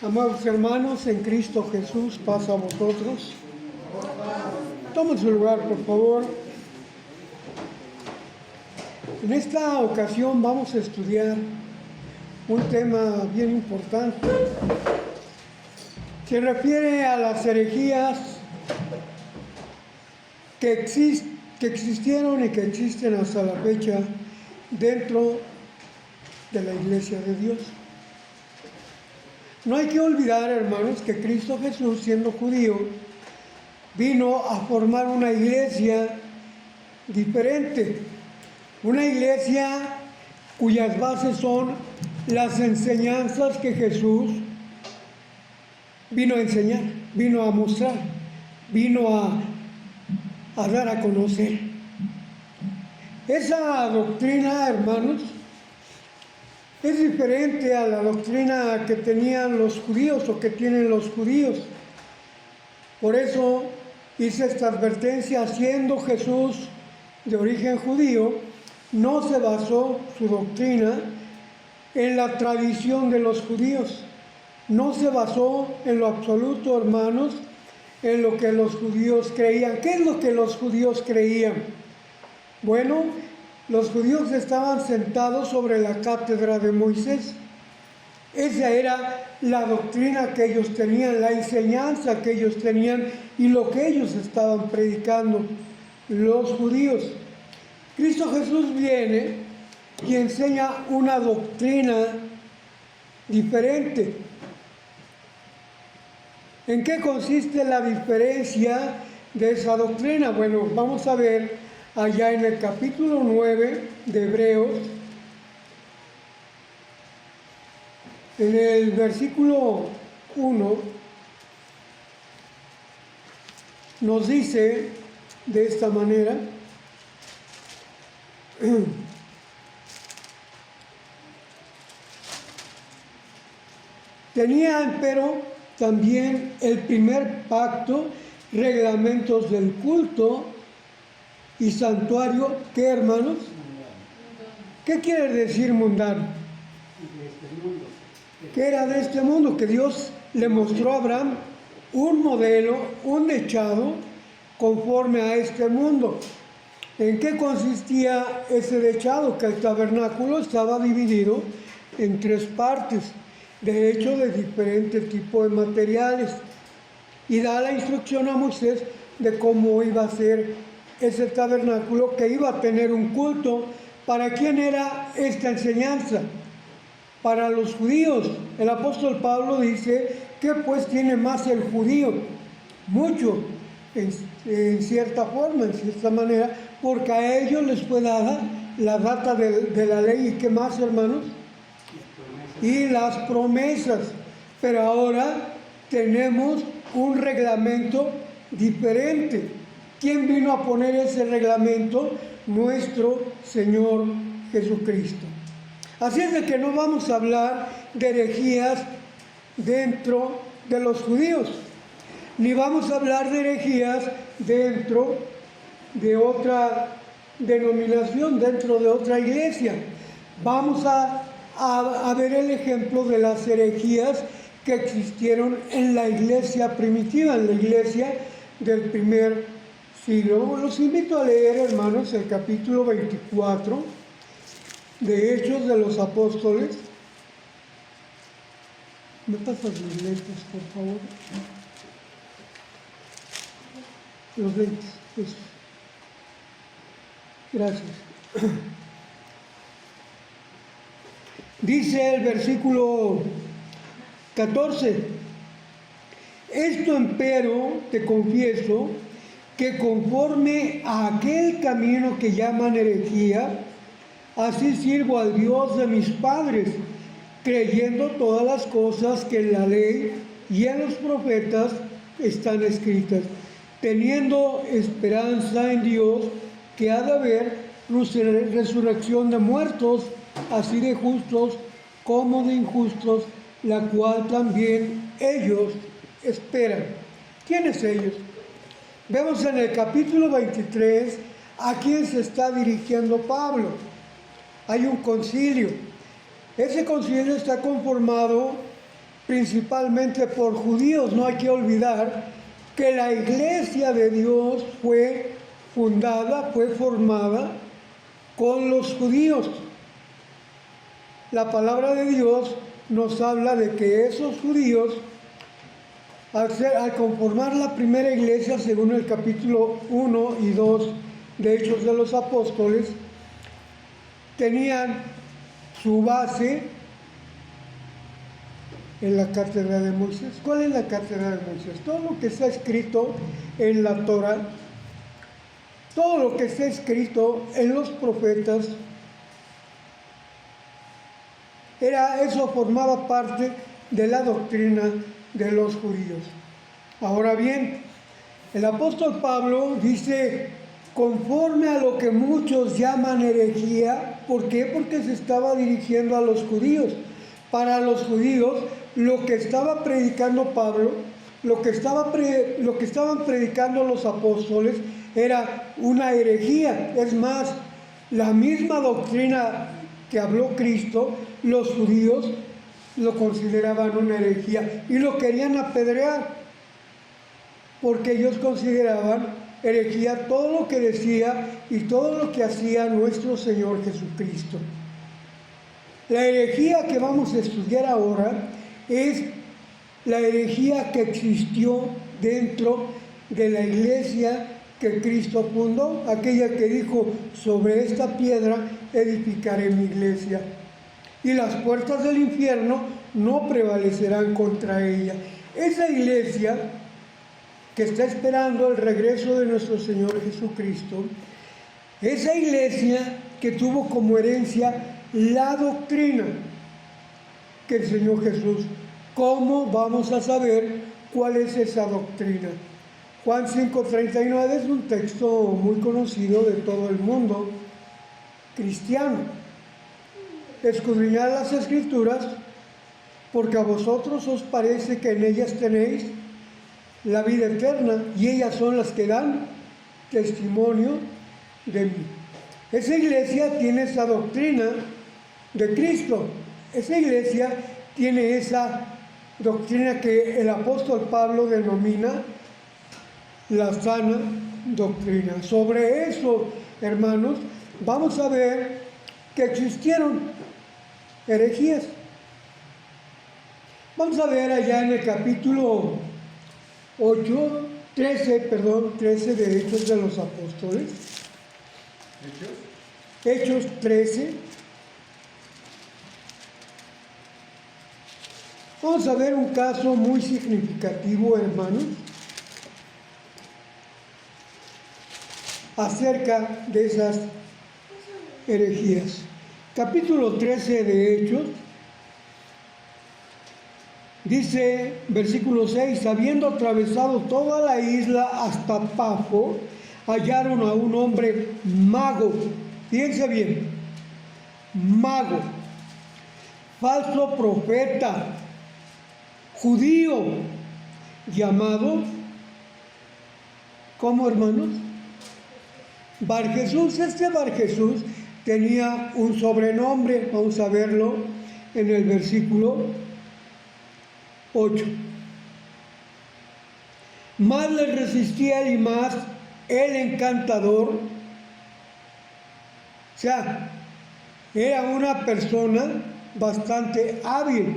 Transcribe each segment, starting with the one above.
Amados hermanos, en Cristo Jesús, paz a vosotros. Tomen su lugar, por favor. En esta ocasión vamos a estudiar un tema bien importante. Se refiere a las herejías que existieron y que existen hasta la fecha dentro de la Iglesia de Dios. No hay que olvidar, hermanos, que Cristo Jesús, siendo judío, vino a formar una iglesia diferente, una iglesia cuyas bases son las enseñanzas que Jesús vino a enseñar, vino a mostrar, vino a dar a conocer. Esa doctrina, hermanos, es diferente a la doctrina que tenían los judíos o que tienen los judíos. Por eso hice esta advertencia: siendo Jesús de origen judío, no se basó su doctrina en la tradición de los judíos. No se basó en lo absoluto, hermanos, en lo que los judíos creían. ¿Qué es lo que los judíos creían? Bueno, los judíos estaban sentados sobre la cátedra de Moisés. Esa era la doctrina que ellos tenían, la enseñanza que ellos tenían y lo que ellos estaban predicando, los judíos. Cristo Jesús viene y enseña una doctrina diferente. ¿En qué consiste la diferencia de esa doctrina? Bueno, vamos a ver allá en el capítulo 9 de Hebreos, en el versículo 1, nos dice de esta manera: tenía empero también el primer pacto reglamentos del culto y santuario. ¿Qué, hermanos? ¿Qué quiere decir mundano? Que era de este mundo, que Dios le mostró a Abraham un modelo, un dechado conforme a este mundo. ¿En qué consistía ese dechado? Que el tabernáculo estaba dividido en tres partes, de hecho de diferentes tipos de materiales, y da la instrucción a Moisés de cómo iba a ser ese tabernáculo, que iba a tener un culto. ¿Para quién era esta enseñanza? Para los judíos. El apóstol Pablo dice que pues tiene más el judío, mucho, en cierta forma, en cierta manera, porque a ellos les fue dada la data de la ley. ¿Y qué más, hermanos? Y las promesas. Pero ahora tenemos un reglamento diferente. ¿Quién vino a poner ese reglamento? Nuestro Señor Jesucristo. Así es de que no vamos a hablar de herejías dentro de los judíos, ni vamos a hablar de herejías dentro de otra denominación, dentro de otra iglesia. Vamos a ver el ejemplo de las herejías que existieron en la iglesia primitiva, en la iglesia del primer siglo. Los invito a leer, hermanos, el capítulo 24 de Hechos de los Apóstoles. ¿Me pasas los lentes, por favor? Los lentes, eso. Gracias. Dice el versículo 14: esto empero te confieso, que conforme a aquel camino que llaman herejía, así sirvo al Dios de mis padres, creyendo todas las cosas que en la ley y en los profetas están escritas, teniendo esperanza en Dios, que ha de haber resurrección de muertos, así de justos como de injustos, la cual también ellos esperan. ¿Quiénes ellos? Vemos en el capítulo 23 a quién se está dirigiendo Pablo. Hay un concilio. Ese concilio está conformado principalmente por judíos. No hay que olvidar que la iglesia de Dios fue fundada, fue formada con los judíos. La palabra de Dios nos habla de que esos judíos, al conformar la primera iglesia, según el capítulo 1 y 2 de Hechos de los Apóstoles, tenían su base en la cátedra de Moisés. ¿Cuál es la cátedra de Moisés? Todo lo que está escrito en la Torá, todo lo que está escrito en los profetas, eso formaba parte de la doctrina de los judíos. Ahora bien, el apóstol Pablo dice, conforme a lo que muchos llaman herejía. ¿Por qué? Porque se estaba dirigiendo a los judíos. Para los judíos, lo que estaba predicando Pablo, lo que estaban predicando los apóstoles, era una herejía. Es más, la misma doctrina que habló Cristo, los judíos lo consideraban una herejía y lo querían apedrear, porque ellos consideraban herejía todo lo que decía y todo lo que hacía nuestro Señor Jesucristo. La herejía que vamos a estudiar ahora es la herejía que existió dentro de la iglesia que Cristo fundó, aquella que dijo, sobre esta piedra edificaré mi iglesia, y las puertas del infierno no prevalecerán contra ella. Esa iglesia que está esperando el regreso de nuestro Señor Jesucristo, esa iglesia que tuvo como herencia la doctrina que enseñó Jesús. ¿Cómo vamos a saber cuál es esa doctrina? Juan 5:39 es un texto muy conocido de todo el mundo cristiano. Escudriñad las Escrituras, porque a vosotros os parece que en ellas tenéis la vida eterna, y ellas son las que dan testimonio de mí. Esa iglesia tiene esa doctrina de Cristo. Esa iglesia tiene esa doctrina que el apóstol Pablo denomina la sana doctrina. Sobre eso, hermanos, vamos a ver que existieron herejías. Vamos a ver allá en el capítulo 13 de Hechos de los Apóstoles. Hechos 13. Vamos a ver un caso muy significativo, hermanos, acerca de esas herejías. Capítulo 13 de Hechos, dice, versículo 6, habiendo atravesado toda la isla hasta Pafo, hallaron a un hombre mago, fíjense bien, mago, falso profeta, judío, llamado, ¿cómo, hermanos? Bar Jesús. Este Bar Jesús tenía un sobrenombre, vamos a verlo en el versículo 8. Más le resistía él y más el encantador. O sea, era una persona bastante hábil,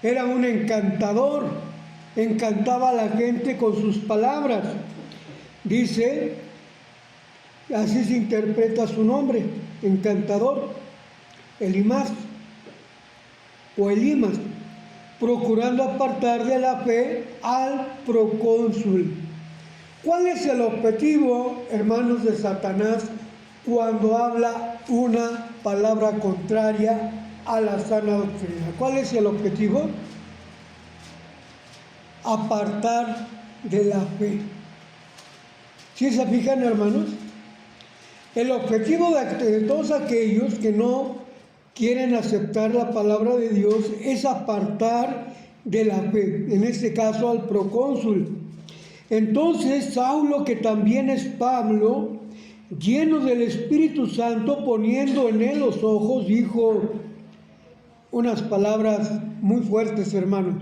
era un encantador, encantaba a la gente con sus palabras. Dice, así se interpreta su nombre, encantador, Elimas o Elimas, procurando apartar de la fe al procónsul. ¿Cuál es el objetivo, hermanos, de Satanás cuando habla una palabra contraria a la sana doctrina? ¿Cuál es el objetivo? Apartar de la fe. ¿Sí se fijan, hermanos? El objetivo de todos aquellos que no quieren aceptar la palabra de Dios es apartar de la fe, en este caso al procónsul. Entonces Saulo, que también es Pablo, lleno del Espíritu Santo, poniendo en él los ojos, dijo, unas palabras muy fuertes, hermano.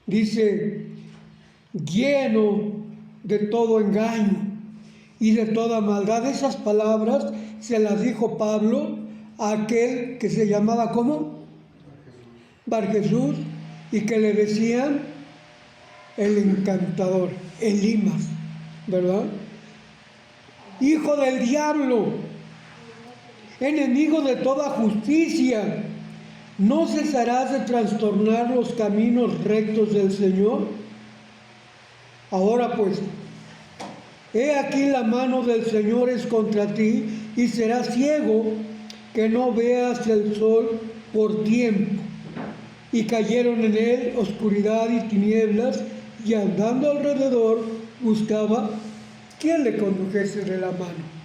Dice, lleno de todo engaño y de toda maldad. Esas palabras se las dijo Pablo a aquel que se llamaba, ¿cómo? Bar Jesús, y que le decían el encantador, Elimas, ¿verdad? Hijo del diablo, enemigo de toda justicia, ¿no cesarás de trastornar los caminos rectos del Señor? Ahora pues, he aquí la mano del Señor es contra ti, y serás ciego, que no veas el sol por tiempo. Y cayeron en él oscuridad y tinieblas, y andando alrededor buscaba quién le condujese de la mano.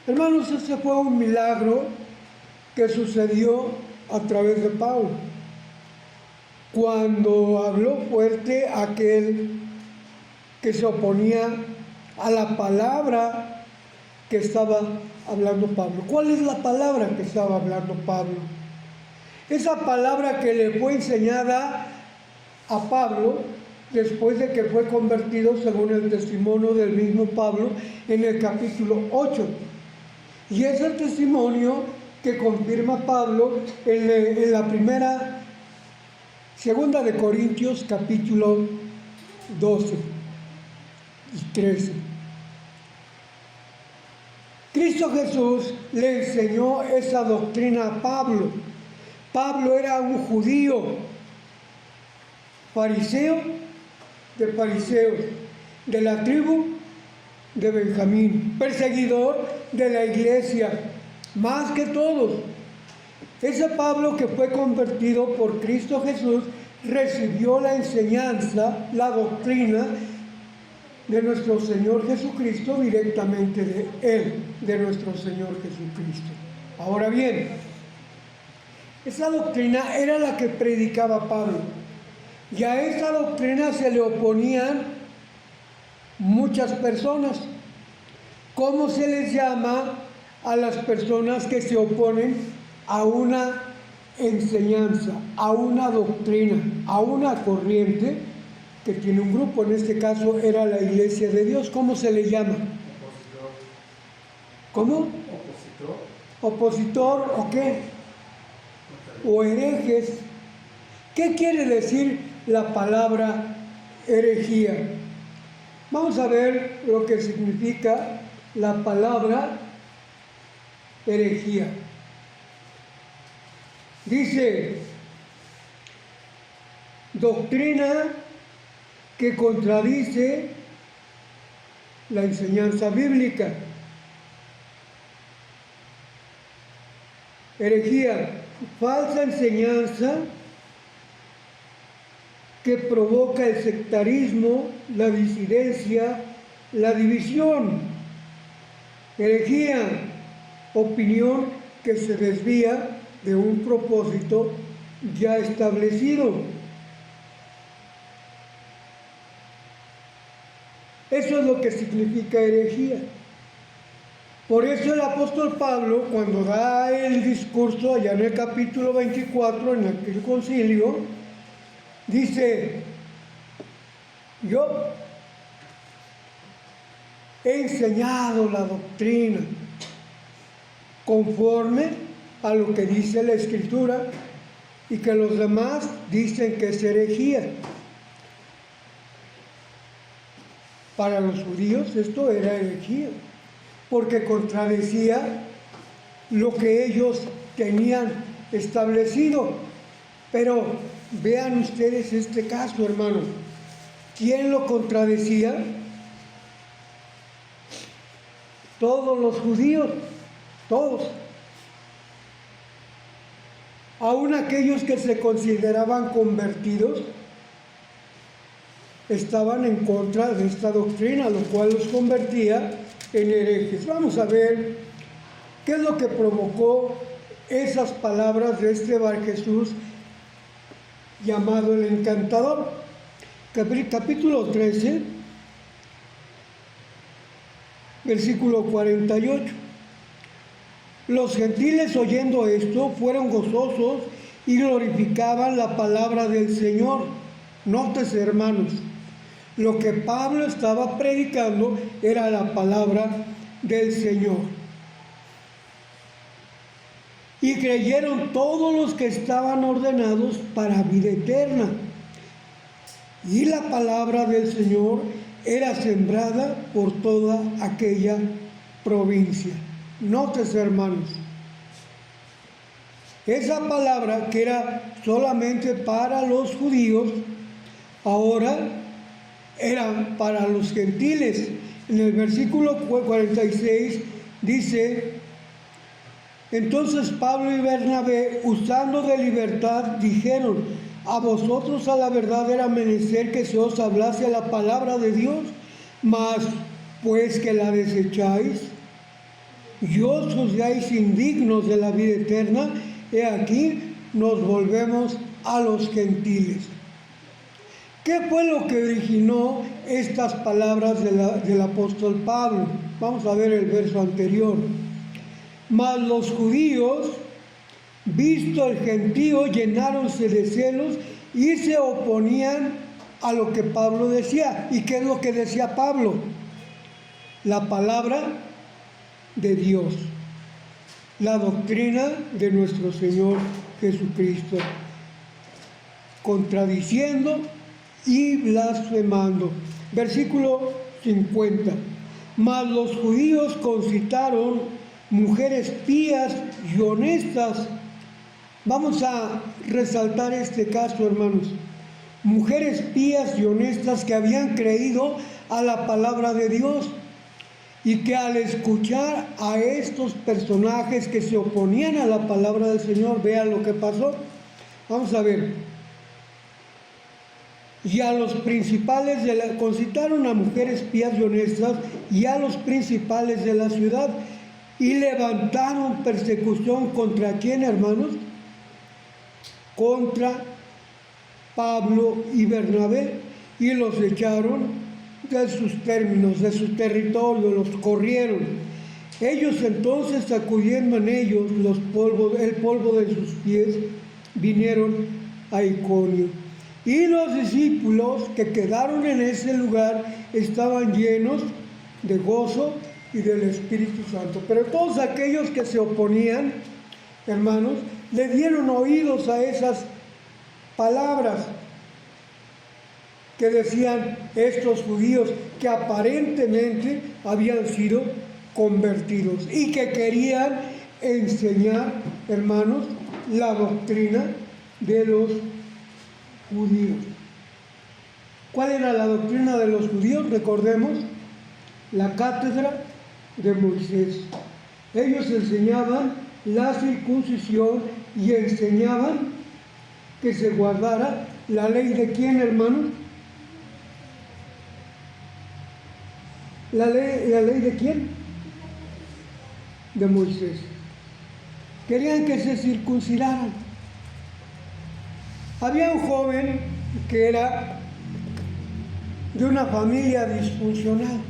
Hermanos, ese fue un milagro que sucedió a través de Pablo. Cuando habló fuerte aquel que se oponía a la palabra que estaba hablando Pablo. ¿Cuál es la palabra que estaba hablando Pablo? Esa palabra que le fue enseñada a Pablo después de que fue convertido, según el testimonio del mismo Pablo, en el capítulo 8. Y es el testimonio que confirma Pablo en la segunda de Corintios, capítulo 12 y 13. Cristo Jesús le enseñó esa doctrina a Pablo. Pablo era un judío, fariseo de fariseos, de la tribu de Benjamín, perseguidor de la iglesia, más que todos. Ese Pablo que fue convertido por Cristo Jesús recibió la enseñanza, la doctrina de nuestro Señor Jesucristo directamente de Él, de nuestro Señor Jesucristo. Ahora bien, esa doctrina era la que predicaba Pablo, y a esa doctrina se le oponían muchas personas. ¿Cómo se les llama a las personas que se oponen a una enseñanza, a una doctrina, a una corriente que tiene un grupo? En este caso era la Iglesia de Dios. ¿Cómo se le llama? Opositor. ¿Cómo? Opositor. ¿Opositor o qué? O herejes. ¿Qué quiere decir la palabra herejía? Vamos a ver lo que significa la palabra herejía. Dice, doctrina que contradice la enseñanza bíblica. Herejía, falsa enseñanza que provoca el sectarismo, la disidencia, la división. Herejía, opinión que se desvía de un propósito ya establecido. Eso es lo que significa herejía. Por eso el apóstol Pablo, cuando da el discurso allá en el capítulo 24, en aquel concilio, dice, yo he enseñado la doctrina conforme a lo que dice la Escritura, y que los demás dicen que es herejía. Para los judíos esto era herejía, porque contradecía lo que ellos tenían establecido. Pero vean ustedes este caso, hermano. ¿Quién lo contradecía? Todos los judíos, todos. Aún aquellos que se consideraban convertidos estaban en contra de esta doctrina, lo cual los convertía en herejes. Vamos a ver qué es lo que provocó esas palabras de este Bar Jesús llamado el encantador. Capítulo 13, versículo 48. Los gentiles, oyendo esto, fueron gozosos y glorificaban la palabra del Señor. Nótese, hermanos, lo que Pablo estaba predicando era la palabra del Señor. Y creyeron todos los que estaban ordenados para vida eterna. Y la palabra del Señor era sembrada por toda aquella provincia. Nótese, hermanos, esa palabra que era solamente para los judíos, ahora era para los gentiles. En el versículo 46 dice: entonces Pablo y Bernabé, usando de libertad, dijeron: a vosotros a la verdad era menester que se os hablase la palabra de Dios, mas pues que la desecháis y os juzgáis indignos de la vida eterna, he aquí nos volvemos a los gentiles. ¿Qué fue lo que originó estas palabras del apóstol Pablo? Vamos a ver el verso anterior. Mas los judíos, visto el gentío, llenáronse de celos y se oponían a lo que Pablo decía. ¿Y qué es lo que decía Pablo? La palabra de Dios, la doctrina de nuestro Señor Jesucristo, contradiciendo y blasfemando. Versículo 50. Mas los judíos concitaron mujeres pías y honestas. Vamos a resaltar este caso, hermanos. Mujeres pías y honestas que habían creído a la palabra de Dios y que al escuchar a estos personajes que se oponían a la palabra del Señor, vean lo que pasó. Vamos a ver. Y a los principales concitaron a mujeres pías y honestas y a los principales de la ciudad, y levantaron persecución contra ¿quién, hermanos? Contra Pablo y Bernabé, y los echaron de sus términos, de su territorio, los corrieron. Ellos entonces, sacudiendo en ellos el polvo de sus pies, vinieron a Iconio. Y los discípulos que quedaron en ese lugar estaban llenos de gozo y del Espíritu Santo. Pero todos aquellos que se oponían, hermanos, le dieron oídos a esas palabras que decían estos judíos que aparentemente habían sido convertidos y que querían enseñar, hermanos, la doctrina de los judíos. ¿Cuál era la doctrina de los judíos? Recordemos, la cátedra de Moisés. Ellos enseñaban la circuncisión y enseñaban que se guardara la ley de ¿quién, hermanos? ¿La ley de quién? De Moisés. Querían que se circuncidaran. Había un joven que era de una familia disfuncional.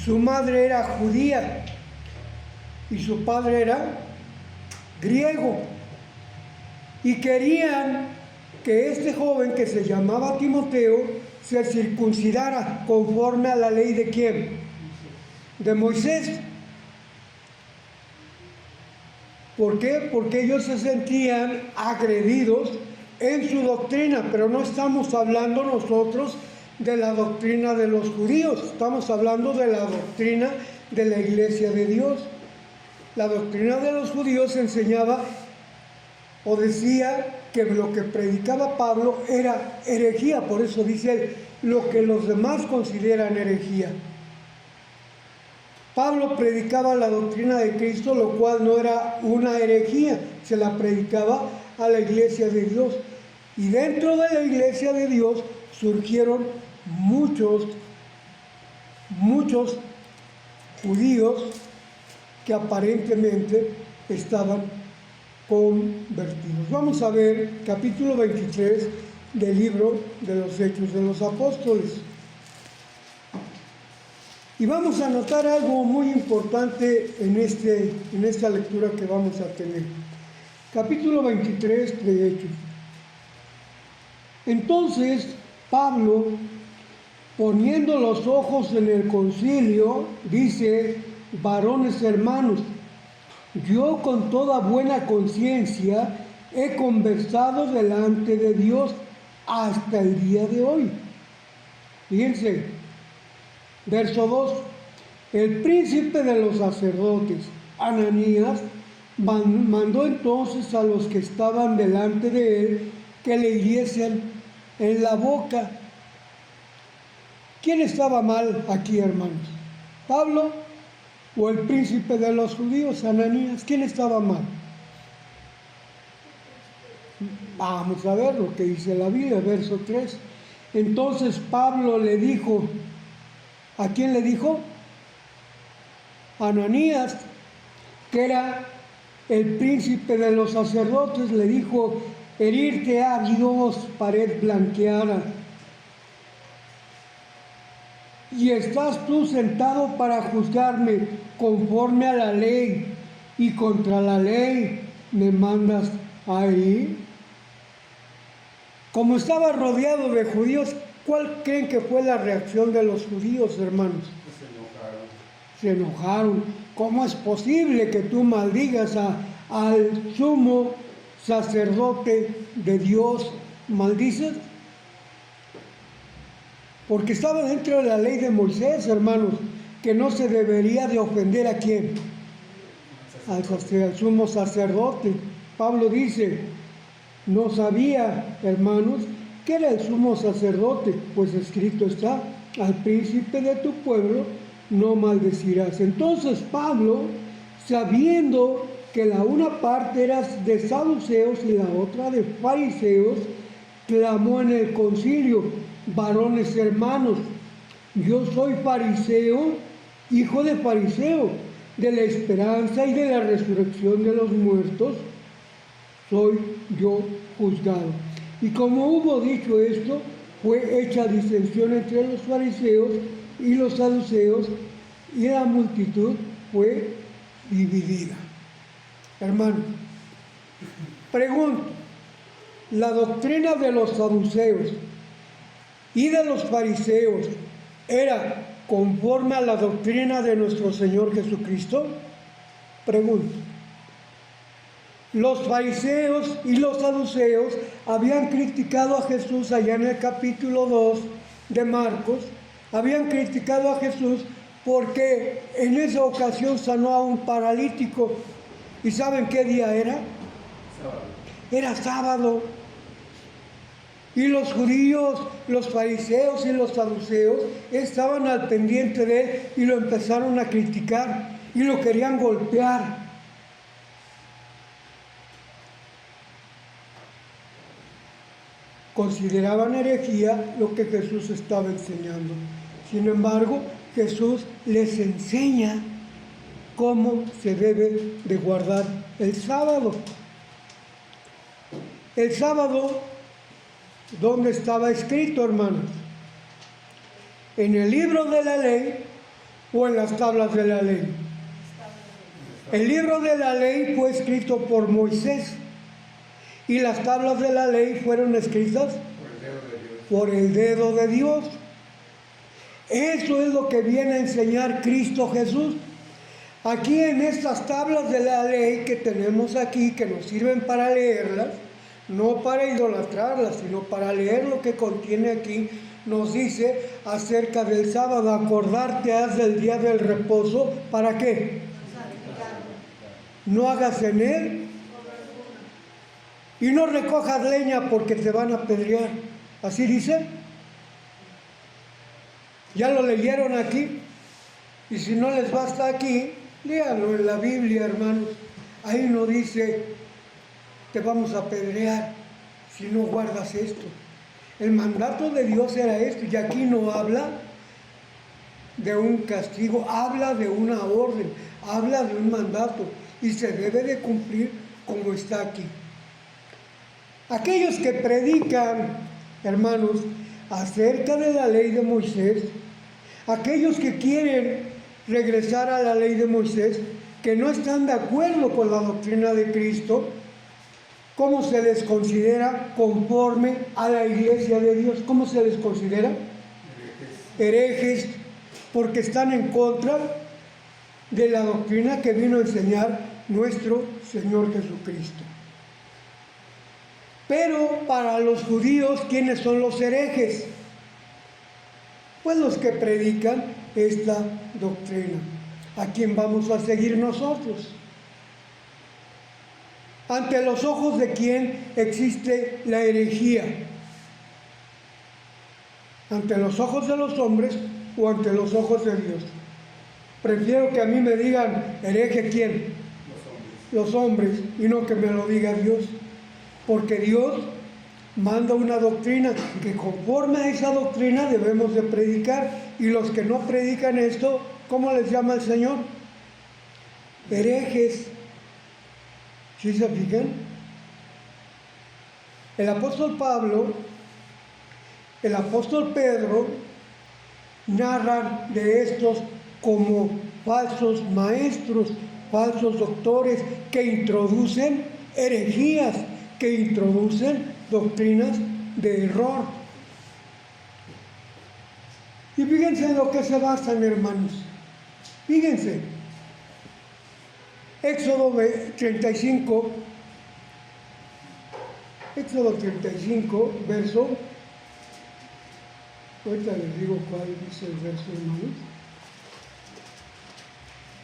Su madre era judía y su padre era griego. Y querían que este joven, que se llamaba Timoteo, se circuncidara conforme a la ley de ¿quién? De Moisés. ¿Por qué? Porque ellos se sentían agredidos en su doctrina, pero no estamos hablando nosotros de la doctrina de los judíos, estamos hablando de la doctrina de la Iglesia de Dios. La doctrina de los judíos enseñaba o decía que lo que predicaba Pablo era herejía, por eso dice él, lo que los demás consideran herejía. Pablo predicaba la doctrina de Cristo, lo cual no era una herejía, se la predicaba a la Iglesia de Dios. Y dentro de la Iglesia de Dios surgieron muchos judíos que aparentemente estaban convertidos. Vamos a ver capítulo 23 del libro de los Hechos de los Apóstoles. Y vamos a notar algo muy importante en esta lectura que vamos a tener. Capítulo 23 de Hechos. Entonces, Pablo, poniendo los ojos en el concilio, dice: varones hermanos, yo con toda buena conciencia he conversado delante de Dios hasta el día de hoy. Fíjense, verso 2. El príncipe de los sacerdotes, Ananías, mandó entonces a los que estaban delante de él que le hiriesen en la boca. ¿Quién estaba mal aquí, hermanos? ¿Pablo o el príncipe de los judíos, Ananías? ¿Quién estaba mal? Vamos a ver lo que dice la Biblia, verso 3. Entonces Pablo le dijo, ¿a quién le dijo? Ananías, que era el príncipe de los sacerdotes, le dijo: herirte a Dios, pared blanqueada. Y estás tú sentado para juzgarme conforme a la ley, y contra la ley me mandas a ir. Como estaba rodeado de judíos, ¿cuál creen que fue la reacción de los judíos, hermanos? Se enojaron. ¿Cómo es posible que tú maldigas al sumo sacerdote de Dios? ¿Maldices? Porque estaba dentro de la ley de Moisés, hermanos, que no se debería de ofender ¿a quién? Al sumo sacerdote. Pablo dice: no sabía, hermanos, que era el sumo sacerdote, pues escrito está: al príncipe de tu pueblo no maldecirás. Entonces Pablo, sabiendo que la una parte era de saduceos y la otra de fariseos, clamó en el concilio: varones hermanos, yo soy fariseo, hijo de fariseo, de la esperanza y de la resurrección de los muertos soy yo juzgado. Y como hubo dicho esto, fue hecha disensión entre los fariseos y los saduceos, y la multitud fue dividida. Hermano, pregunto: ¿la doctrina de los saduceos y de los fariseos era conforme a la doctrina de nuestro Señor Jesucristo? Pregunto. Los fariseos y los saduceos habían criticado a Jesús allá en el capítulo 2 de Marcos. Habían criticado a Jesús porque en esa ocasión sanó a un paralítico. ¿Y saben qué día era? Sábado. Era sábado. Y los judíos, los fariseos y los saduceos estaban al pendiente de él y lo empezaron a criticar y lo querían golpear. Consideraban herejía lo que Jesús estaba enseñando. Sin embargo, Jesús les enseña cómo se debe de guardar el sábado. El sábado, ¿dónde estaba escrito, hermanos? ¿En el libro de la ley o en las tablas de la ley? El libro de la ley fue escrito por Moisés. Y las tablas de la ley fueron escritas por el dedo de Dios. Eso es lo que viene a enseñar Cristo Jesús. Aquí en estas tablas de la ley que tenemos aquí, que nos sirven para leerlas, no para idolatrarlas, sino para leer lo que contiene aquí, nos dice acerca del sábado: acordarte has del día del reposo. ¿Para qué? No hagas en él y no recojas leña porque te van a apedrear. ¿Así dice? ¿Ya lo leyeron aquí? Y si no les basta aquí, léanlo en la Biblia, hermanos. Ahí no dice: te vamos a apedrear si no guardas esto. El mandato de Dios era esto, y aquí no habla de un castigo, habla de una orden, habla de un mandato, y se debe de cumplir como está aquí. Aquellos que predican, hermanos, acerca de la ley de Moisés, Aquellos que quieren regresar a la ley de Moisés, que no están de acuerdo con la doctrina de Cristo, ¿cómo se les considera conforme a la iglesia de Dios? ¿Cómo se les considera? Herejes, porque están en contra de la doctrina que vino a enseñar nuestro Señor Jesucristo. Pero para los judíos, ¿quiénes son los herejes? Pues los que predican esta doctrina. ¿A quién vamos a seguir nosotros? ¿Ante los ojos de quién existe la herejía? ¿Ante los ojos de los hombres o ante los ojos de Dios? Prefiero que a mí me digan hereje, ¿quién? Los hombres, y no que me lo diga Dios. Porque Dios manda una doctrina que conforme a esa doctrina debemos de predicar, y los que no predican esto, ¿cómo les llama el Señor? Herejes. ¿Sí se fijan? El apóstol Pablo, el apóstol Pedro narran de estos como falsos maestros, falsos doctores que introducen herejías, que introducen doctrinas de error. Y fíjense en lo que se basan, hermanos. Fíjense. Éxodo 35, verso. Ahorita les digo cuál dice el verso, hermanos.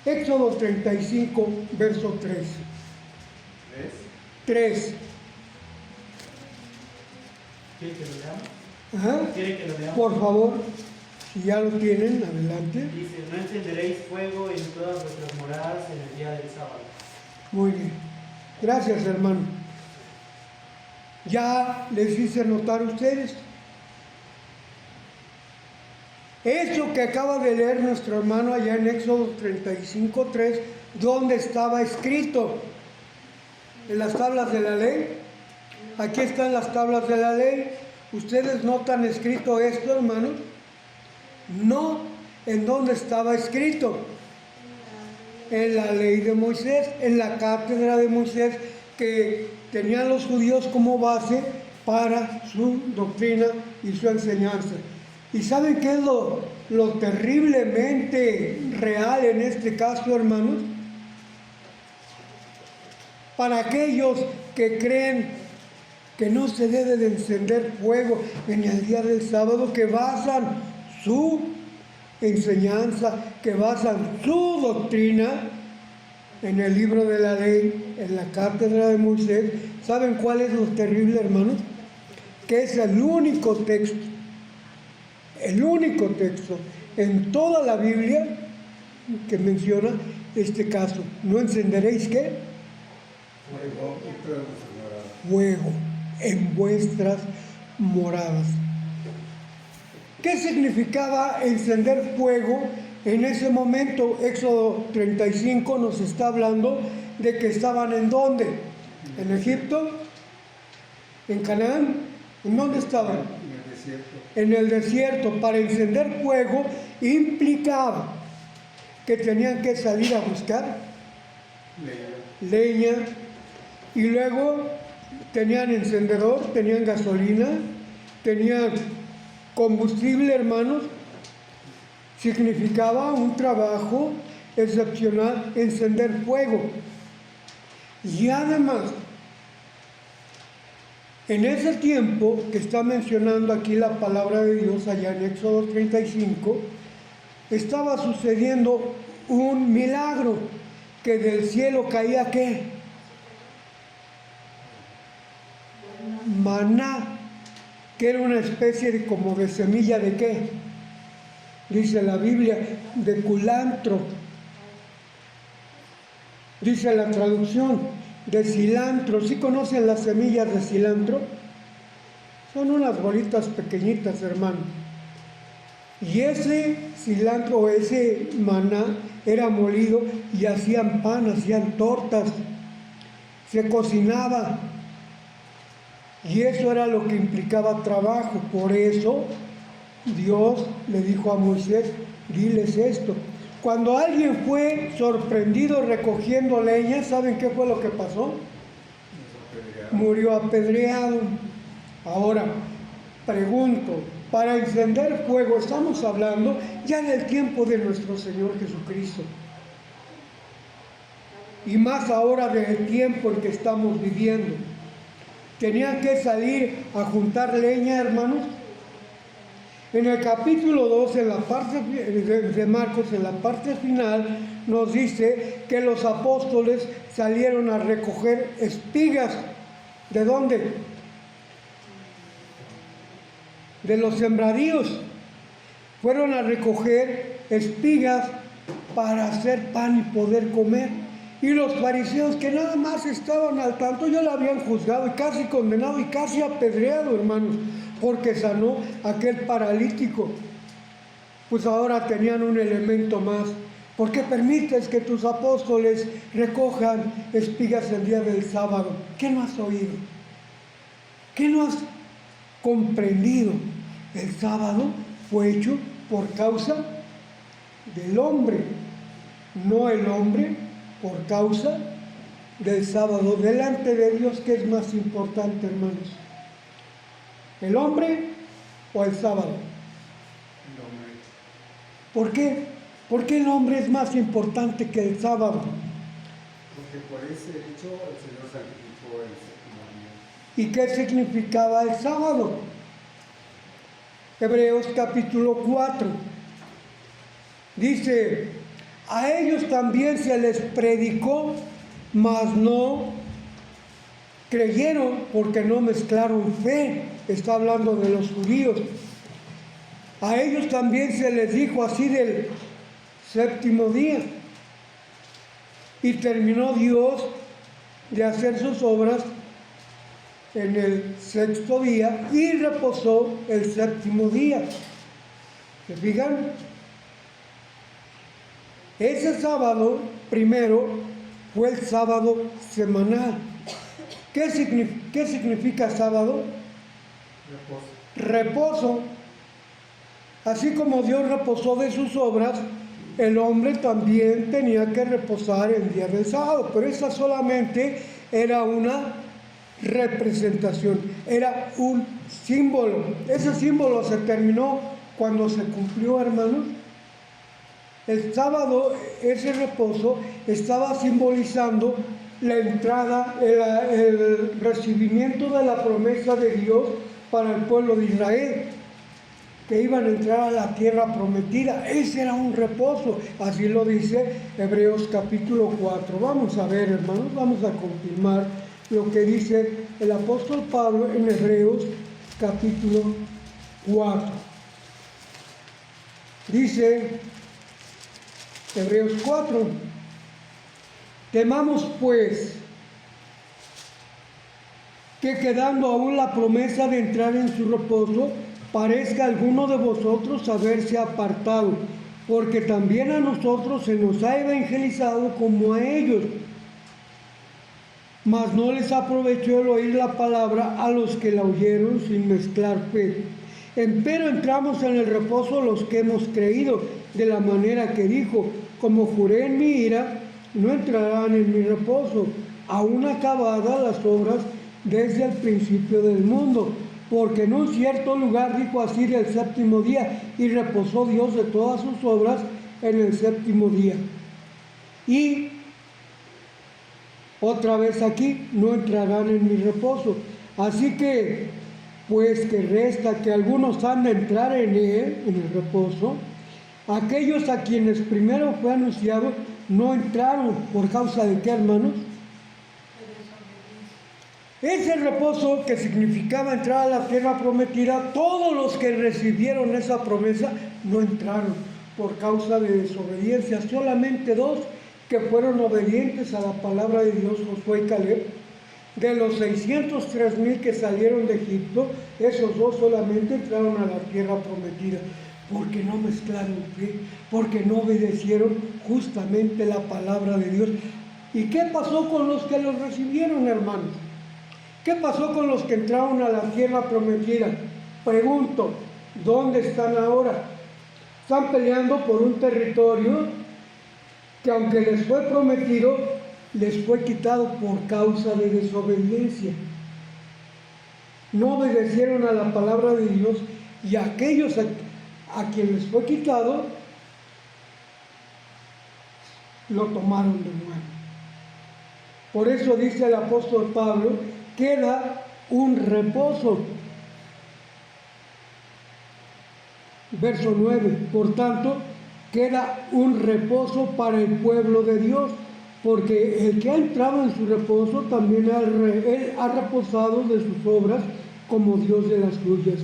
Éxodo 35, verso 3. 3. ¿Quiere que lo leamos? Ajá. ¿Quiere que lo leamos? Por favor, si ya lo tienen, adelante. Dice, no encenderéis fuego en todas vuestras moradas en el día del sábado. Muy bien. Gracias, hermano. Ya les hice notar a ustedes. Eso que acaba de leer nuestro hermano allá en Éxodo 35:3, ¿dónde estaba escrito? En las tablas de la ley. Aquí están las tablas de la ley. ¿Ustedes notan escrito esto, hermanos? No. ¿En dónde estaba escrito? En la ley de Moisés, en la cátedra de Moisés, que tenían los judíos como base para su doctrina y su enseñanza. ¿Y saben qué es lo terriblemente real en este caso, hermanos? Para aquellos que creen que no se debe de encender fuego en el día del sábado, que basan su enseñanza, que basan su doctrina en el libro de la ley, en la cátedra de Moisés. ¿Saben cuál es lo terrible, hermanos? Que es el único texto en toda la Biblia que menciona este caso. ¿No encenderéis qué? Fuego en vuestras moradas. ¿Qué significaba encender fuego en ese momento? Éxodo 35 nos está hablando de que estaban ¿en dónde? ¿En Egipto? ¿En Canaán? ¿En dónde estaban? En el desierto. En el desierto. Para encender fuego implicaba que tenían que salir a buscar leña, y luego tenían encendedor, tenían gasolina, tenían combustible, hermanos. Significaba un trabajo excepcional encender fuego. Y además, en ese tiempo que está mencionando aquí la palabra de Dios allá en Éxodo 35, estaba sucediendo un milagro, que del cielo caía ¿qué? Maná, que era una especie de como de semilla de ¿qué? Dice la Biblia, de culantro. Dice la traducción, de cilantro. ¿Sí conocen las semillas de cilantro? Son unas bolitas pequeñitas, hermano. Y ese cilantro o ese maná era molido y hacían pan, hacían tortas. Se cocinaba. Y eso era lo que implicaba trabajo. Por eso Dios le dijo a Moisés, diles esto. Cuando alguien fue sorprendido recogiendo leña, ¿saben qué fue lo que pasó? Murió apedreado. Ahora, pregunto, para encender fuego, estamos hablando ya del tiempo de nuestro Señor Jesucristo. Y más ahora del tiempo en que estamos viviendo. Tenían que salir a juntar leña, hermanos. En el capítulo 2, en la parte de Marcos, en la parte final, nos dice que los apóstoles salieron a recoger espigas. ¿De dónde? De los sembradíos. Fueron a recoger espigas para hacer pan y poder comer. Y los fariseos, que nada más estaban al tanto, ya lo habían juzgado y casi condenado y casi apedreado, hermanos, porque sanó aquel paralítico. Pues ahora tenían un elemento más. ¿Por qué permites que tus apóstoles recojan espigas el día del sábado? ¿Qué no has oído? ¿Qué no has comprendido? El sábado fue hecho por causa del hombre, no el hombre por causa del sábado. Delante de Dios, ¿qué es más importante, hermanos? ¿El hombre o el sábado? El hombre. ¿Por qué? ¿Por qué el hombre es más importante que el sábado? Porque por ese hecho el Señor sacrificó el séptimo día. ¿Y qué significaba el sábado? Hebreos capítulo 4. Dice, a ellos también se les predicó, mas no creyeron porque no mezclaron fe. Está hablando de los judíos. A ellos también se les dijo así del séptimo día. Y terminó Dios de hacer sus obras en el sexto día y reposó el séptimo día. ¿Se fijan? Ese sábado primero fue el sábado semanal. ¿Qué significa sábado? Reposo. Así como Dios reposó de sus obras, el hombre también tenía que reposar el día del sábado, pero esa solamente era una representación, era un símbolo. Ese símbolo se terminó cuando se cumplió, hermanos. El sábado, ese reposo, estaba simbolizando la entrada, el recibimiento de la promesa de Dios para el pueblo de Israel, que iban a entrar a la tierra prometida. Ese era un reposo, así lo dice Hebreos capítulo 4. Vamos a ver, hermanos, vamos a confirmar lo que dice el apóstol Pablo en Hebreos capítulo 4. Dice Hebreos 4, temamos pues que quedando aún la promesa de entrar en su reposo, parezca alguno de vosotros haberse apartado, porque también a nosotros se nos ha evangelizado como a ellos. Mas no les aprovechó el oír la palabra a los que la oyeron sin mezclar fe. Empero entramos en el reposo los que hemos creído, de la manera que dijo, como juré en mi ira, no entrarán en mi reposo, aún acabadas las obras desde el principio del mundo. Porque en un cierto lugar dijo así del séptimo día, y reposó Dios de todas sus obras en el séptimo día. Y otra vez aquí, no entrarán en mi reposo. Así que, pues que resta que algunos han de entrar en él, en el reposo. Aquellos a quienes primero fue anunciado no entraron. ¿Por causa de qué, hermanos? Ese reposo que significaba entrar a la tierra prometida, todos los que recibieron esa promesa no entraron por causa de desobediencia. Solamente dos que fueron obedientes a la palabra de Dios, Josué y Caleb. De los 603,000 que salieron de Egipto, esos dos solamente entraron a la tierra prometida, porque no mezclaron fe, porque no obedecieron justamente la palabra de Dios. ¿Y qué pasó con los que los recibieron, hermanos? ¿Qué pasó con los que entraron a la tierra prometida? Pregunto, ¿Dónde están ahora? Están peleando por un territorio que, aunque les fue prometido, les fue quitado por causa de desobediencia. No obedecieron a la palabra de Dios, y aquellos a quienes les fue quitado lo tomaron de nuevo. Por eso dice el apóstol Pablo, queda un reposo. Verso 9, por tanto, queda un reposo para el pueblo de Dios, porque el que ha entrado en su reposo también él ha reposado de sus obras como Dios de las suyas.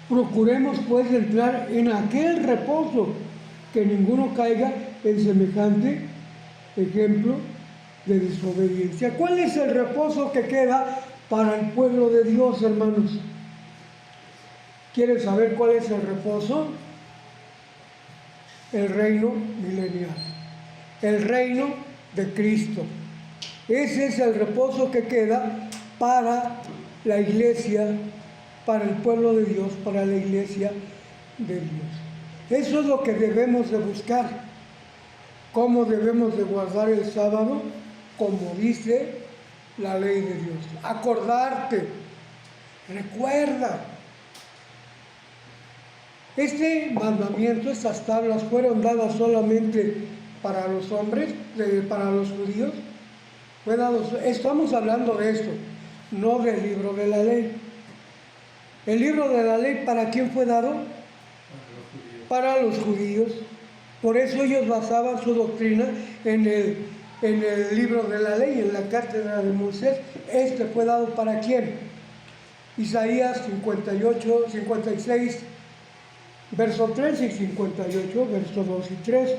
Procuremos pues entrar en aquel reposo, que ninguno caiga en semejante ejemplo de desobediencia. ¿Cuál es el reposo que queda para el pueblo de Dios, hermanos? ¿Quieren saber cuál es el reposo? El reino milenial, el reino de Cristo. Ese es el reposo que queda para la iglesia, para el pueblo de Dios, para la iglesia de Dios. Eso es lo que debemos de buscar. ¿Cómo debemos de guardar el sábado? Como dice la ley de Dios. Acordarte, recuerda. Este mandamiento, estas tablas, fueron dadas solamente para los hombres, para los judíos. Estamos hablando de esto, no del libro de la ley. El libro de la ley, ¿para quién fue dado? Para los judíos. Por eso ellos basaban su doctrina en el libro de la ley, en la cátedra de Moisés. Este fue dado ¿para quién? Isaías 58, 56, verso 3, y 58, verso 2 y 3.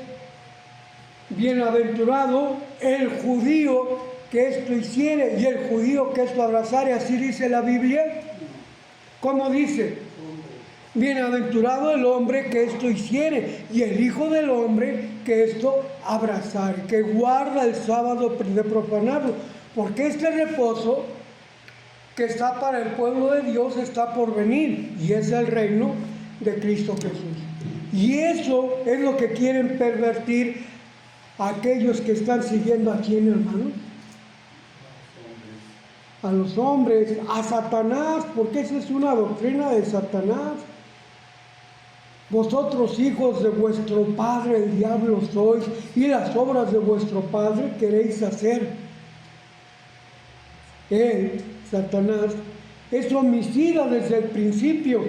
Bienaventurado el judío que esto hiciere y el judío que esto abrazare, así dice la Biblia. ¿Cómo dice? Bienaventurado el hombre que esto hiciere y el hijo del hombre que esto abrazare, que guarda el sábado de profanarlo, porque este reposo que está para el pueblo de Dios está por venir, y es el reino de Cristo Jesús. Y eso es lo que quieren pervertir aquellos que están siguiendo a quién, hermanos. A los hombres, a Satanás, porque esa es una doctrina de Satanás. Vosotros, hijos de vuestro padre el diablo sois, y las obras de vuestro padre queréis hacer. Él, Satanás, es homicida desde el principio,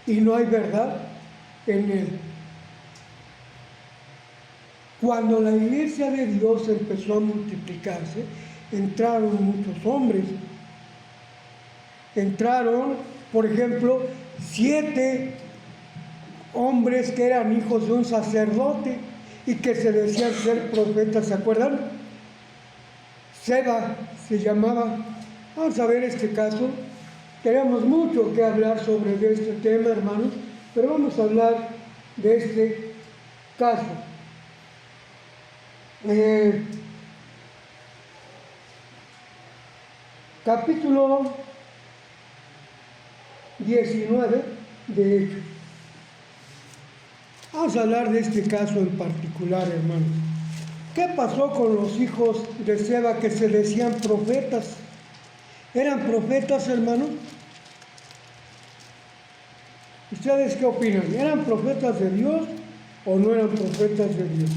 y no hay verdad en él. Cuando la iglesia de Dios empezó a multiplicarse, entraron muchos hombres. Entraron, por ejemplo, 7 hombres que eran hijos de un sacerdote y que se decían ser profetas, ¿se acuerdan? Seba se llamaba. Vamos a ver este caso. Tenemos mucho que hablar sobre este tema, hermanos, pero vamos a hablar de este caso. Capítulo 19 de Hechos. Vamos a hablar de este caso en particular, hermanos. ¿Qué pasó con los hijos de Seba que se decían profetas? ¿Eran profetas, hermanos? ¿Ustedes qué opinan? ¿Eran profetas de Dios o no eran profetas de Dios?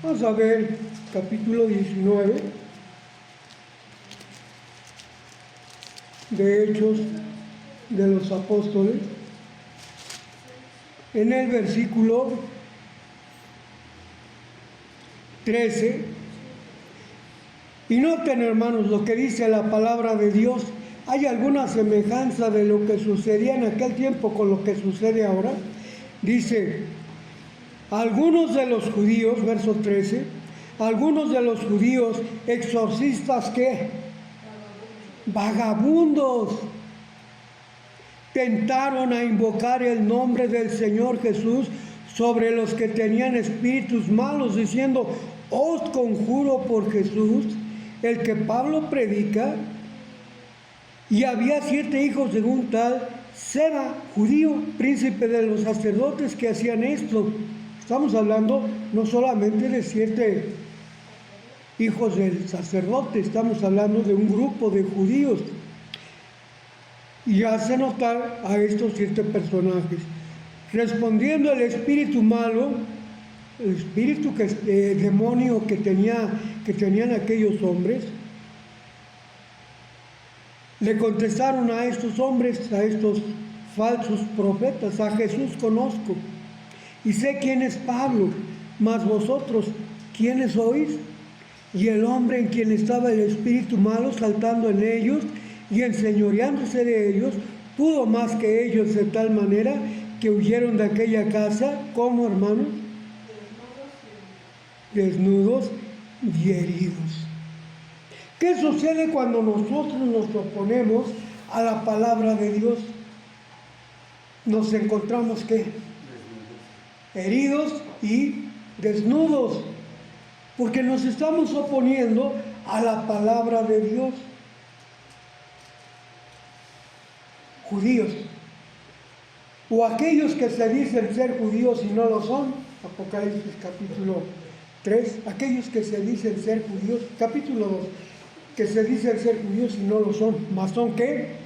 Vamos a ver capítulo 19 de Hechos de los Apóstoles. En el versículo 13, y noten, hermanos, lo que dice la palabra de Dios. ¿Hay alguna semejanza de lo que sucedía en aquel tiempo con lo que sucede ahora? Dice, algunos de los judíos, verso 13, algunos de los judíos exorcistas, ¿qué? Vagabundos, tentaron a invocar el nombre del Señor Jesús sobre los que tenían espíritus malos, diciendo, os conjuro por Jesús, el que Pablo predica. Y había 7 hijos de un tal Seba, judío, príncipe de los sacerdotes que hacían esto. Estamos hablando no solamente de 7 hijos del sacerdote, estamos hablando de un grupo de judíos. Y hace notar a estos 7 personajes. Respondiendo el espíritu malo, el espíritu demonio que tenían aquellos hombres, le contestaron a estos hombres, a estos falsos profetas: a Jesús conozco y sé quién es Pablo, mas vosotros, ¿quiénes sois? Y el hombre en quien estaba el espíritu malo saltando en ellos y enseñoreándose de ellos, pudo más que ellos, de tal manera que huyeron de aquella casa, como hermanos, desnudos y heridos. ¿Qué sucede cuando nosotros nos oponemos a la palabra de Dios? Nos encontramos ¿qué? Heridos y desnudos, porque nos estamos oponiendo a la palabra de Dios. Judíos, o aquellos que se dicen ser judíos y no lo son, Apocalipsis capítulo 3, aquellos que se dicen ser judíos, capítulo 2, que se dicen ser judíos y no lo son, ¿mas son qué?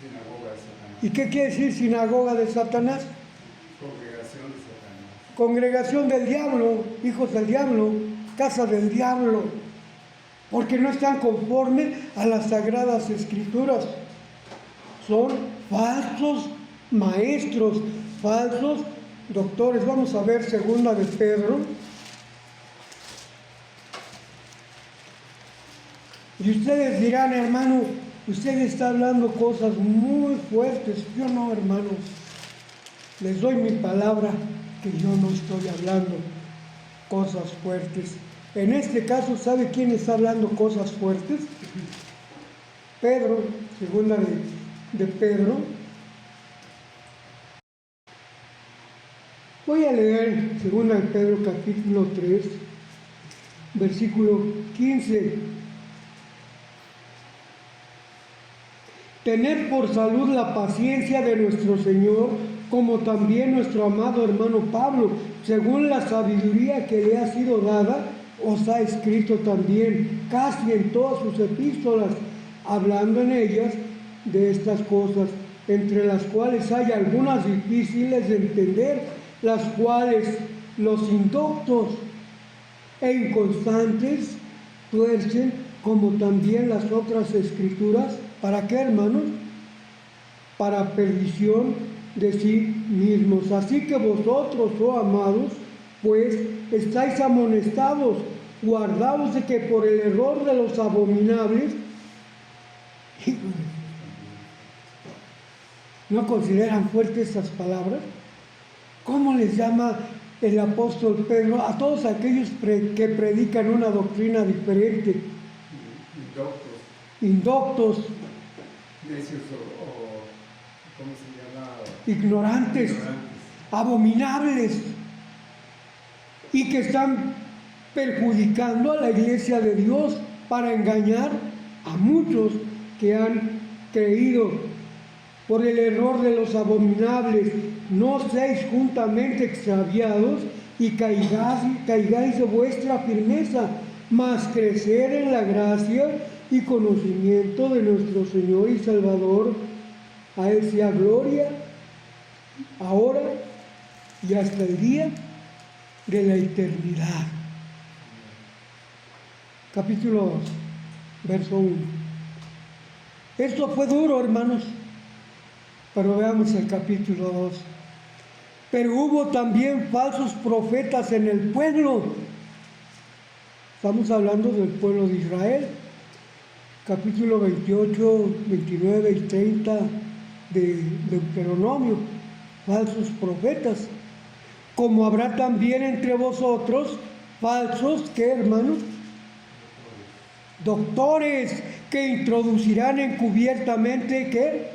Sinagoga de Satanás. ¿Y qué quiere decir sinagoga de Satanás? Congregación de Satanás. Congregación del diablo, hijos del diablo, casa del diablo, porque no están conformes a las sagradas escrituras. Son falsos maestros, falsos doctores. Vamos a ver segunda de Pedro. Y ustedes dirán: hermano, usted está hablando cosas muy fuertes. Yo no, hermanos. Les doy mi palabra que yo no estoy hablando cosas fuertes. En este caso, ¿sabe quién está hablando cosas fuertes? Pedro, segunda de Pedro. Voy a leer segunda de Pedro capítulo 3, versículo 15. Tener por salud la paciencia de nuestro Señor, como también nuestro amado hermano Pablo, según la sabiduría que le ha sido dada, os ha escrito también, casi en todas sus epístolas, hablando en ellas de estas cosas, entre las cuales hay algunas difíciles de entender, las cuales los indoctos e inconstantes tuercen, como también las otras escrituras. ¿Para qué, hermanos? Para perdición de sí mismos. Así que vosotros, oh amados, pues estáis amonestados, guardaos de que por el error de los abominables, ¿no consideran fuertes estas palabras? ¿Cómo les llama el apóstol Pedro a todos aquellos que predican una doctrina diferente? Indoctos, necios o ¿cómo se llama? Ignorantes, abominables, y que están perjudicando a la iglesia de Dios para engañar a muchos que han creído. Por el error de los abominables, no seáis juntamente extraviados y caigáis de vuestra firmeza, mas crecer en la gracia y conocimiento de nuestro Señor y Salvador. A Él sea gloria, ahora y hasta el día de la eternidad. Capítulo 2, verso 1. Esto fue duro, hermanos, pero veamos el capítulo 2. Pero hubo también falsos profetas en el pueblo. Estamos hablando del pueblo de Israel. Capítulo 28, 29 y 30 de Deuteronomio. Falsos profetas. Como habrá también entre vosotros falsos, ¿qué, hermanos? Doctores, que introducirán encubiertamente, ¿qué?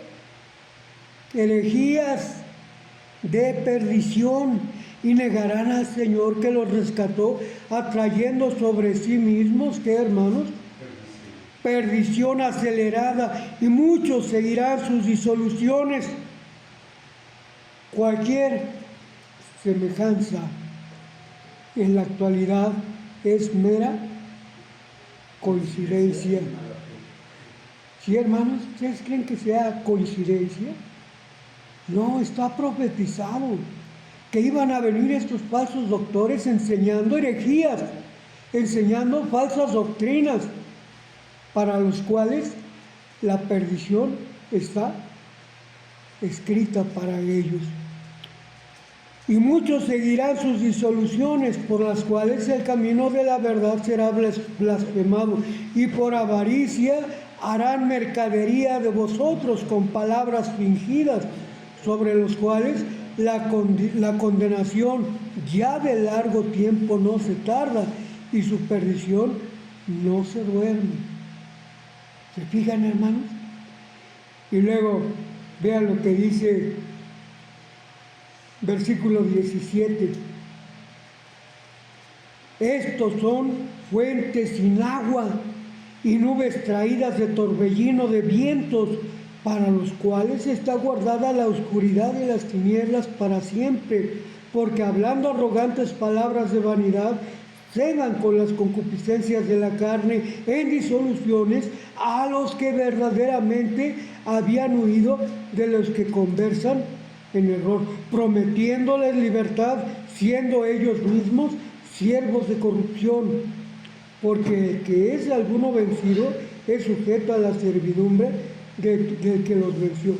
Herejías de perdición, y negarán al Señor que los rescató, atrayendo sobre sí mismos, ¿qué, hermanos? perdición acelerada, y muchos seguirán sus disoluciones. Cualquier semejanza en la actualidad es mera coincidencia. ¿Sí, hermanos? ¿Ustedes creen que sea coincidencia? No, está profetizado que iban a venir estos falsos doctores enseñando herejías, enseñando falsas doctrinas, para los cuales la perdición está escrita para ellos. Y muchos seguirán sus disoluciones, por las cuales el camino de la verdad será blasfemado, y por avaricia harán mercadería de vosotros con palabras fingidas, sobre los cuales la condenación ya de largo tiempo no se tarda, y su perdición no se duerme. ¿Se fijan, hermanos? Y luego vean lo que dice versículo 17. Estos son fuentes sin agua y nubes traídas de torbellino de vientos, para los cuales está guardada la oscuridad y las tinieblas para siempre, porque hablando arrogantes palabras de vanidad, cegan con las concupiscencias de la carne en disoluciones a los que verdaderamente habían huido de los que conversan en error, prometiéndoles libertad, siendo ellos mismos siervos de corrupción, porque el que es alguno vencido es sujeto a la servidumbre del que los venció.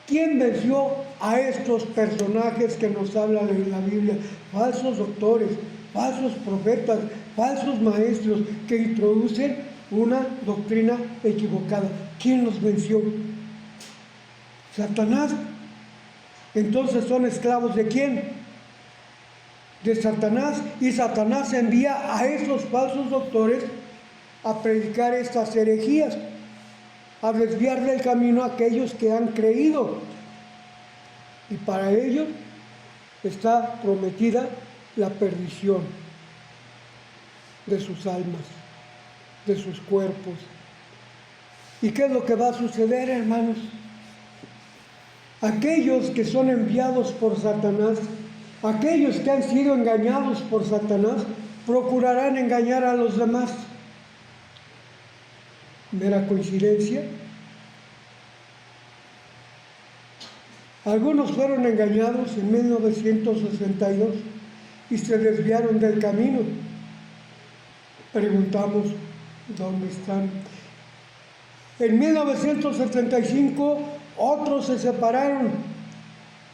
¿Quién venció a estos personajes que nos hablan en la Biblia? Falsos doctores, falsos profetas, falsos maestros que introducen una doctrina equivocada. ¿Quién los venció? Satanás. Entonces, ¿son esclavos de quién? De Satanás. Y Satanás envía a esos falsos doctores a predicar estas herejías, a desviar del camino a aquellos que han creído. Y para ellos está prometida la perdición de sus almas, de sus cuerpos. ¿Y qué es lo que va a suceder, hermanos? Aquellos que son enviados por Satanás, aquellos que han sido engañados por Satanás, procurarán engañar a los demás. ¿Mera coincidencia? Algunos fueron engañados en 1962 y se desviaron del camino. Preguntamos, ¿dónde están? En 1975 otros se separaron,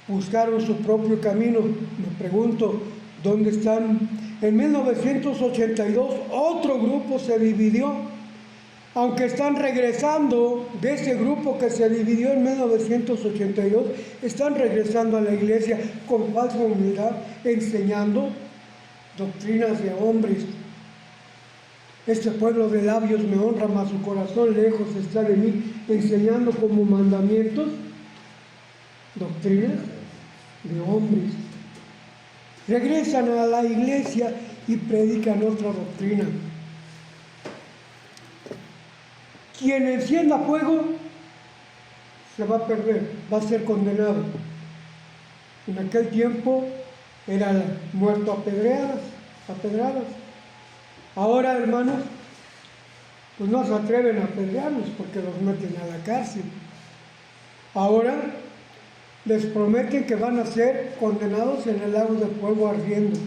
buscaron su propio camino. Me pregunto, ¿dónde están? En 1982 otro grupo se dividió, aunque están regresando de ese grupo que se dividió en 1982, están regresando a la iglesia con falsa humildad, enseñando doctrinas de hombres. Este pueblo de labios me honra, mas su corazón lejos está de mí, enseñando como mandamientos doctrinas de hombres. Regresan a la iglesia y predican otra doctrina. Quien encienda fuego se va a perder, va a ser condenado. En aquel tiempo era muerto a pedradas. Ahora, hermanos, pues no se atreven a apedrearlos porque los meten a la cárcel. Ahora les prometen que van a ser condenados en el lago de fuego ardiendo,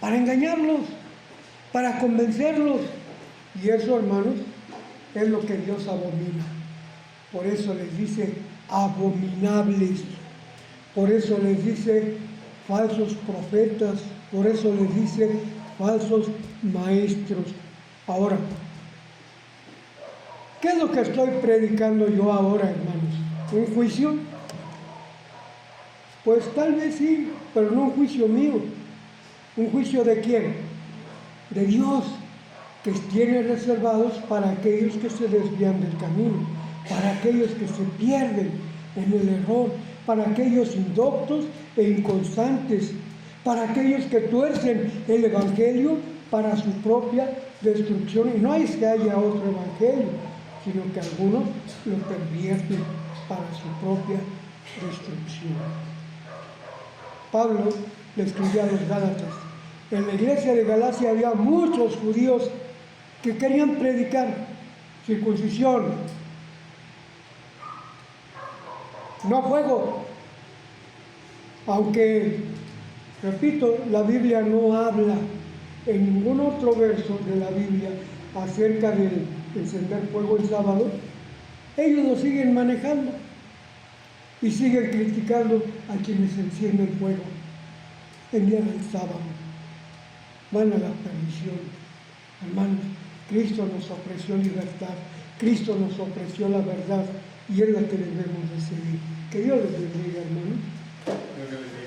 para engañarlos, para convencerlos. Y eso, hermanos, es lo que Dios abomina. Por eso les dice abominables. Por eso les dice falsos profetas. Por eso les dice falsos maestros. Ahora, ¿qué es lo que estoy predicando yo ahora, hermanos? ¿Un juicio? Pues tal vez sí, pero no un juicio mío. ¿Un juicio de quién? De Dios, que tiene reservados para aquellos que se desvían del camino, para aquellos que se pierden en el error, para aquellos indoctos e inconstantes, para aquellos que tuercen el Evangelio para su propia destrucción. Y no es que haya otro evangelio, sino que algunos lo pervierten para su propia destrucción. Pablo le escribía a los Gálatas. En la iglesia de Galacia había muchos judíos que querían predicar circuncisión, no fuego. Aunque, repito, la Biblia no habla en ningún otro verso de la Biblia acerca de encender fuego el sábado, ellos lo siguen manejando y siguen criticando a quienes encienden fuego el día del sábado. Van a la perdición. Hermanos, Cristo nos ofreció libertad, Cristo nos ofreció la verdad y es la que debemos de seguir. Que Dios les bendiga, hermanos.